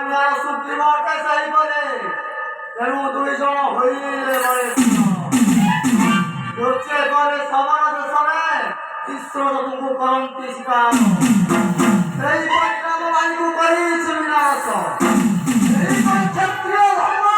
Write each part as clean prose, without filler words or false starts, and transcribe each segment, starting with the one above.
ସୁପ୍ରିମୋର୍ଟ ସେହିପରି ତେଣୁ ଦୁଇ ଜଣ ହୋଇଲେ ନୃତ୍ୟ ପରେ ସମାନ ଦେଶରେ ଈଶ୍ୱର ତୁମକୁ କରନ୍ତି ଶିକାର ସେହିପରି ରାମବାଣୀକୁ କରିଛି ବିନାଶ ସେହିପରି କ୍ଷତ୍ରିୟ ଧର୍ମ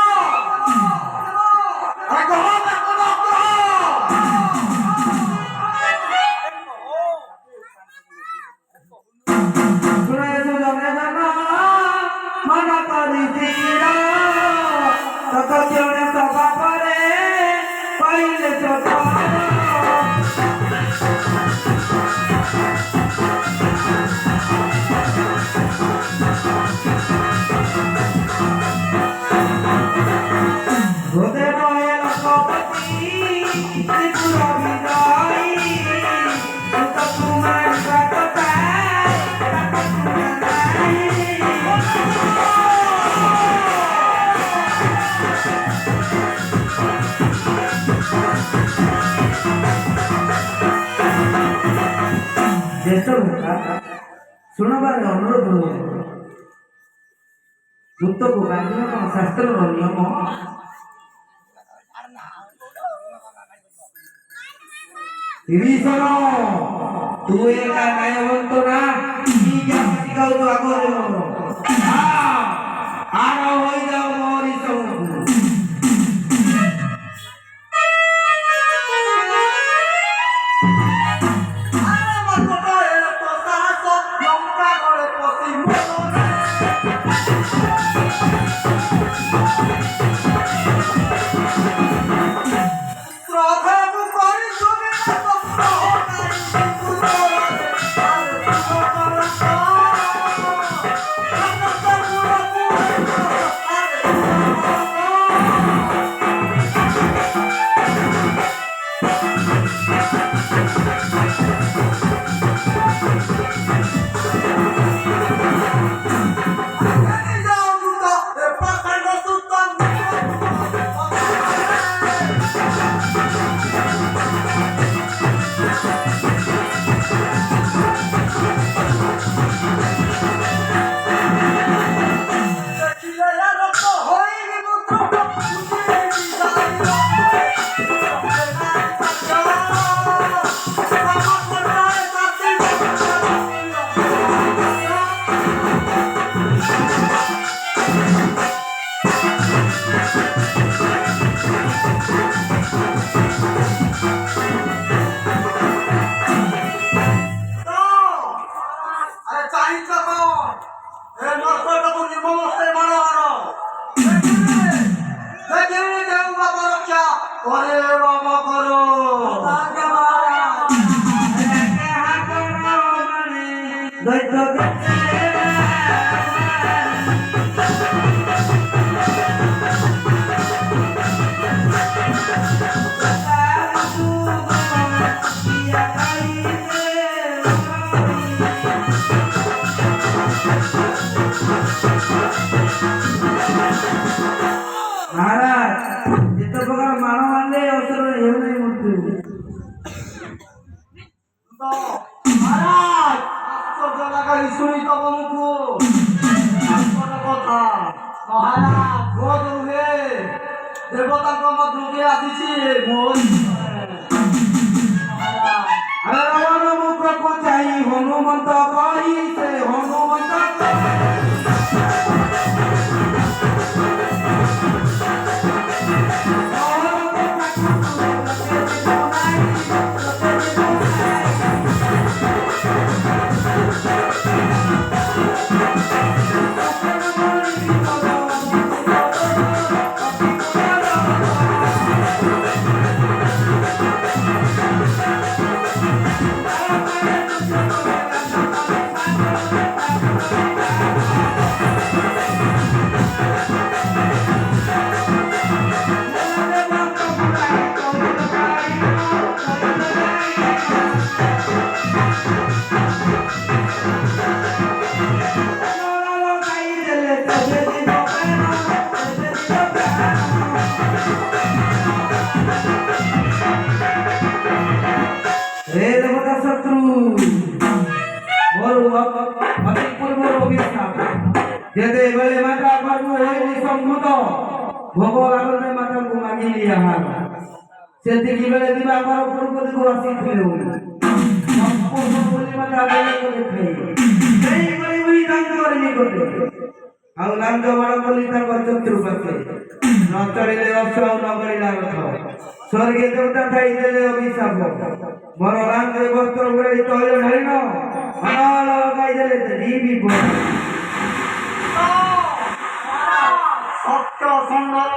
ଶୁଣବାର ଅନୁରୋଧ ଯୁକ୍ତକୁ ବାନ୍ଧିବା କଣ ଶାସ୍ତ୍ରର ନିୟମ ତିରିଶର ତୁ ଏକା ନ୍ୟାୟବନ୍ତ ନା ଶିଖାଉଛୁ ଆଗରେ ଆର ହୋଇଯାଉ ମୋରି ସବୁକୁ ଦେବତାଙ୍କ ମଧ୍ୟକୁ ଆସିଛି ମୁଖକୁ ଚାହିଁ ହନୁମନ୍ତ କହି ସେ ହନୁମନ୍ତ Jadi boleh ভোগ লাগলে মাতাଙ୍କୁ ମାଗିଲି ଆହାର ସେତିକି ବେଳେ ଦିବା ଘର ପୂର୍ବଦିକୁ ଆସିଥିଲେ ବୋଲି ମତେ ଆଦେଶ କଲେ ସେଇ କରି ତାଙ୍କ କରିନି କଲେ ଆଉ ଲାଞ୍ଜ ବଳ ବୋଲି ତାଙ୍କ ଚତୁଃପାର୍ଶ୍ୱ ନ ଚଳିଲେ ଅଶ୍ଵ ଆଉ ନ ଗଳିଲା ରଥ ସ୍ୱର୍ଗୀୟ ଦେବତା ଖାଇଦେଲେ ଅଭିଶାପ ମୋର ଲାଞ୍ଜ ବସ୍ତ୍ର ଗୁଡ଼ାଇ ତୈଳ ଢାଳିନ ଅନାଳ ଲଗାଇଦେଲେ ବିପଦ সত্য সুন্দর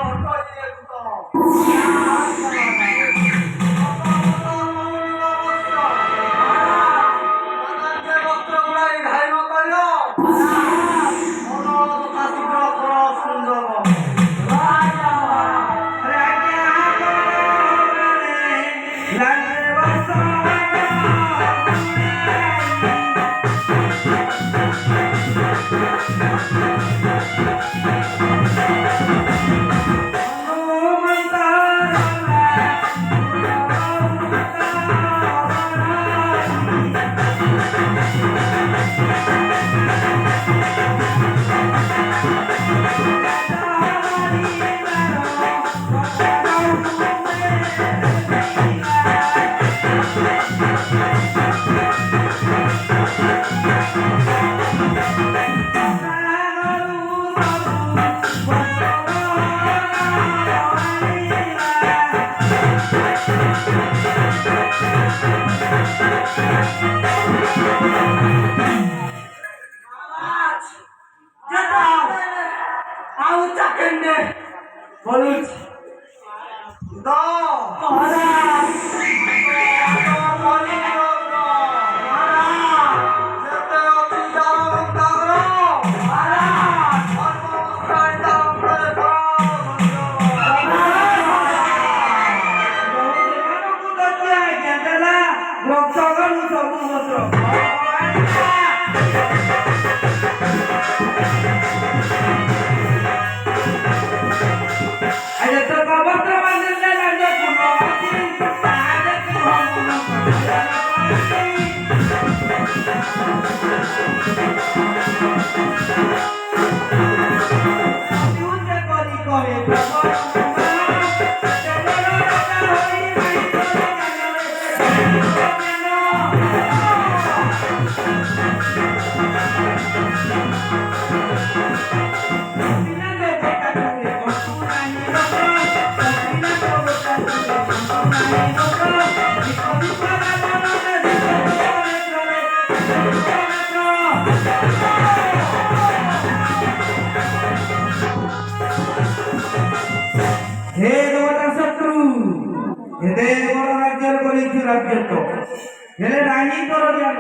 ହେଲେ ନାହିଁ ତୋର ଜ୍ଞାନ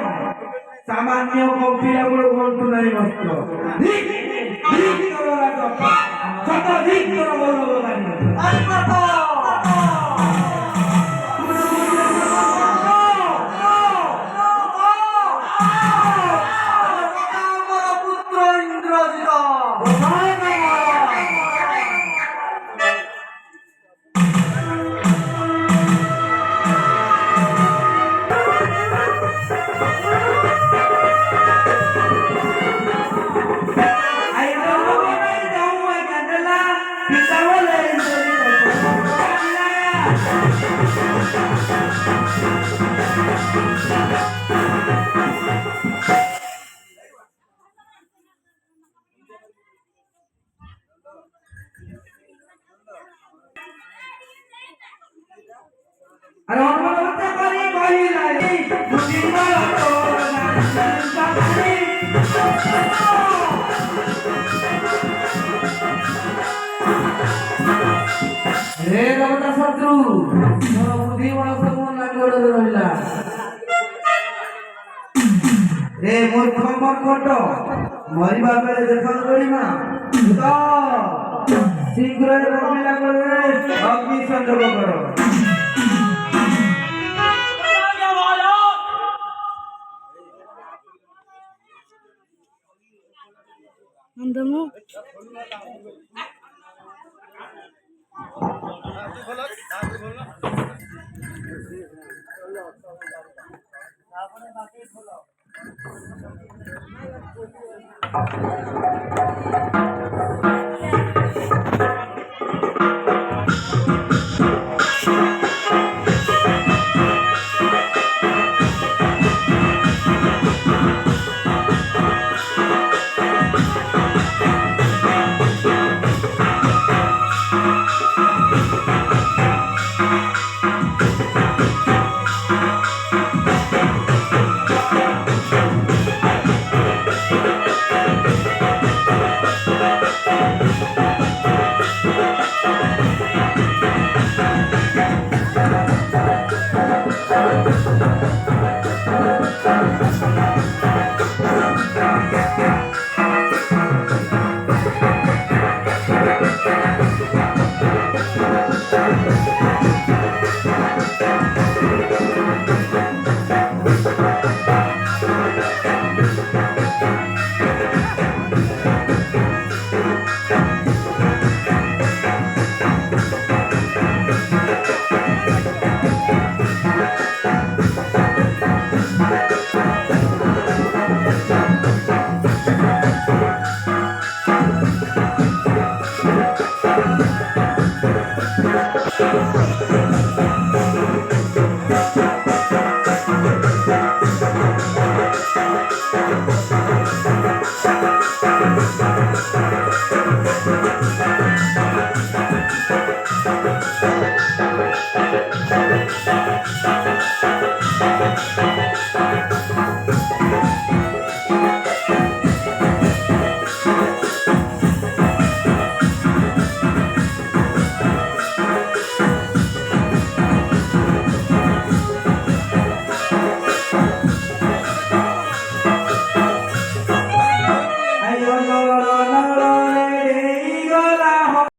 ସାମାନ୍ୟ କମ୍ପିଲା ବେଳୁ ଘଣ୍ଟୁ ନାହିଁ ମସ୍ତ ସତ ଧିକ୍ ତୋର ଗୌରବ अरे हनुमान करी कहिलाई बुद्धि मार तोर हे रमता शत्रु मोर बुद्धि मार सब लागड़ रहिला रे मूर्ख मर्कट मरिबा बेले देखन करिमा तो शीघ्र अग्नि लागले अग्नि संजोग करो Andamu. Thank